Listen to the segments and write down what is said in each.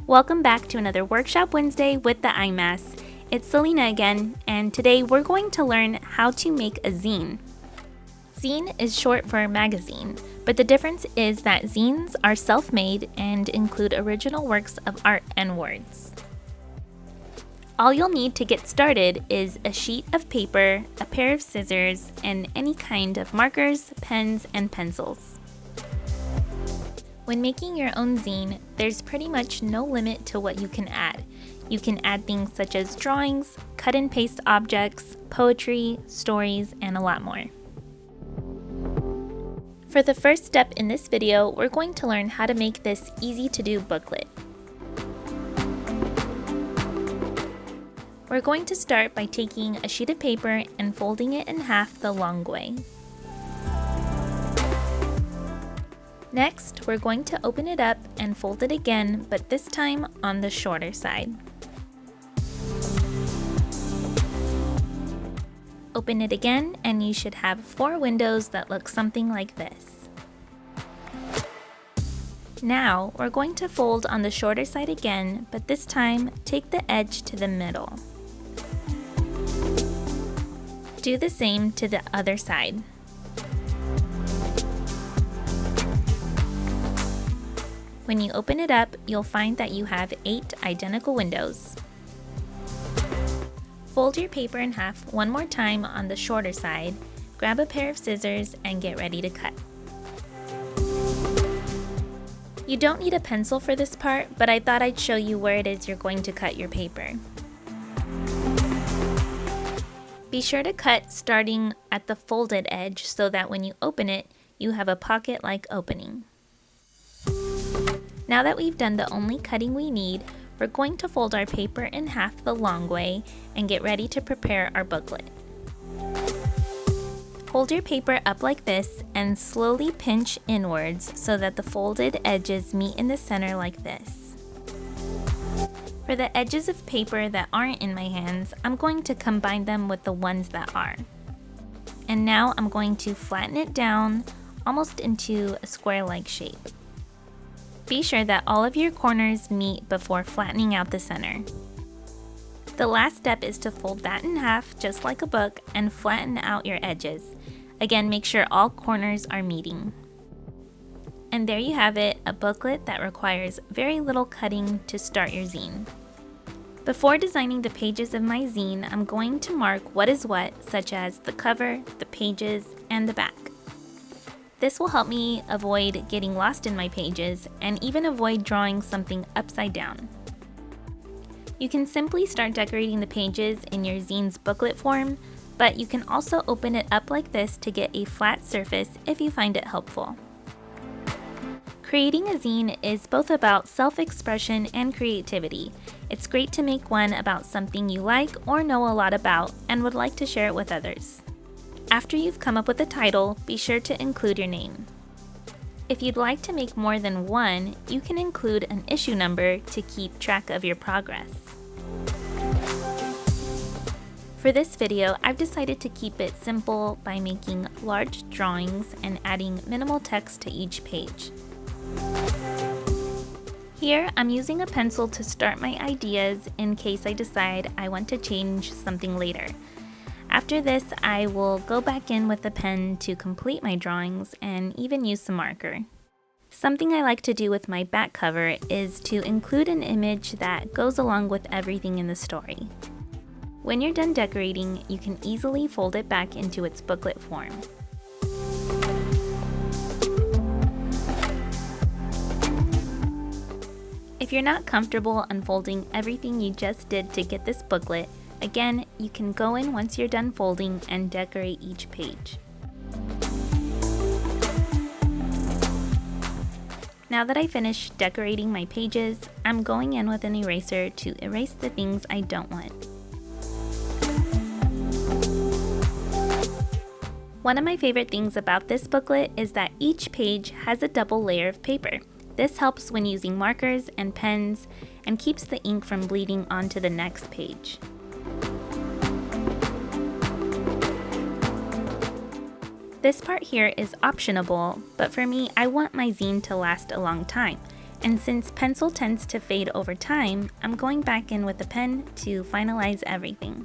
Welcome back to another Workshop Wednesday with the IMAS. It's Selena again, and today we're going to learn how to make a zine. Zine is short for magazine, but the difference is that zines are self-made and include original works of art and words. All you'll need to get started is a sheet of paper, a pair of scissors, and any kind of markers, pens, and pencils. When making your own zine, there's pretty much no limit to what you can add. You can add things such as drawings, cut and paste objects, poetry, stories, and a lot more. For the first step in this video, we're going to learn how to make this easy-to-do booklet. We're going to start by taking a sheet of paper and folding it in half the long way. Next, we're going to open it up and fold it again, but this time on the shorter side. Open it again and you should have 4 windows that look something like this. Now, we're going to fold on the shorter side again, but this time take the edge to the middle. Do the same to the other side. When you open it up, you'll find that you have 8 identical windows. Fold your paper in half one more time on the shorter side, grab a pair of scissors, and get ready to cut. You don't need a pencil for this part, but I thought I'd show you where it is you're going to cut your paper. Be sure to cut starting at the folded edge so that when you open it, you have a pocket-like opening. Now that we've done the only cutting we need, we're going to fold our paper in half the long way and get ready to prepare our booklet. Hold your paper up like this and slowly pinch inwards so that the folded edges meet in the center like this. For the edges of paper that aren't in my hands, I'm going to combine them with the ones that are. And now I'm going to flatten it down almost into a square-like shape. Be sure that all of your corners meet before flattening out the center. The last step is to fold that in half, just like a book, and flatten out your edges. Again, make sure all corners are meeting. And there you have it, a booklet that requires very little cutting to start your zine. Before designing the pages of my zine, I'm going to mark what is what, such as the cover, the pages, and the back. This will help me avoid getting lost in my pages and even avoid drawing something upside down. You can simply start decorating the pages in your zine's booklet form, but you can also open it up like this to get a flat surface if you find it helpful. Creating a zine is both about self-expression and creativity. It's great to make one about something you like or know a lot about and would like to share it with others. After you've come up with a title, be sure to include your name. If you'd like to make more than one, you can include an issue number to keep track of your progress. For this video, I've decided to keep it simple by making large drawings and adding minimal text to each page. Here, I'm using a pencil to start my ideas in case I decide I want to change something later. After this, I will go back in with a pen to complete my drawings and even use some marker. Something I like to do with my back cover is to include an image that goes along with everything in the story. When you're done decorating, you can easily fold it back into its booklet form. If you're not comfortable unfolding everything you just did to get this booklet, again, you can go in once you're done folding and decorate each page. Now that I finished decorating my pages, I'm going in with an eraser to erase the things I don't want. One of my favorite things about this booklet is that each page has a double layer of paper. This helps when using markers and pens and keeps the ink from bleeding onto the next page. This part here is optionable, but for me, I want my zine to last a long time. And since pencil tends to fade over time, I'm going back in with a pen to finalize everything.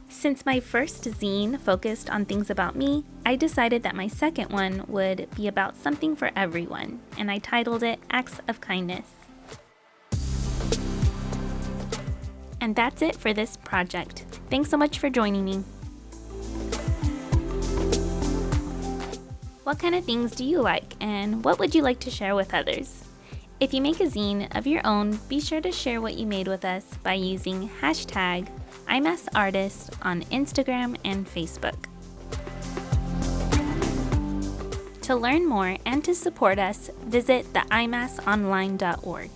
Since my first zine focused on things about me, I decided that my second one would be about something for everyone, and I titled it Acts of Kindness. And that's it for this project. Thanks so much for joining me. What kind of things do you like, and what would you like to share with others? If you make a zine of your own, be sure to share what you made with us by using hashtag IMASartist on Instagram and Facebook. To learn more and to support us, visit the imasonline.org.